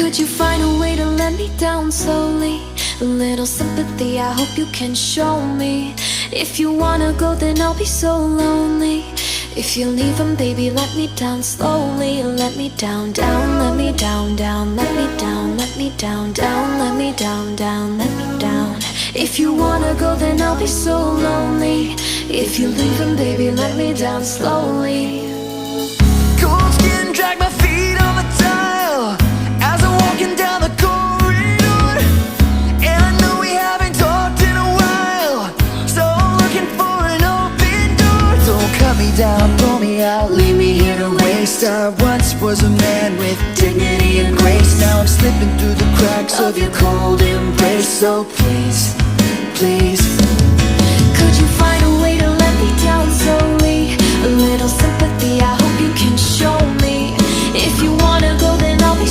Could you find a way to let me down slowly? A little sympathy, I hope you can show me. If you wanna go, then I'll be so lonely. If you're leaving, baby, let me down slowly. Let me down, down, let me down, down, let me down, let me down, down, let me down, down, let me down. If you wanna go, then I'll be so lonely. If you're leaving, baby, let me down slowly. Cold skin, drag my feet on the tile as I'm walking down the corridor. And I know we haven't talked in a while, so I'm looking for an open door. Don't cut me down, pull me out, leave me here to waste. I once was a man with dignity and grace. Now I'm slipping through the cracks of your cold embrace. So please, please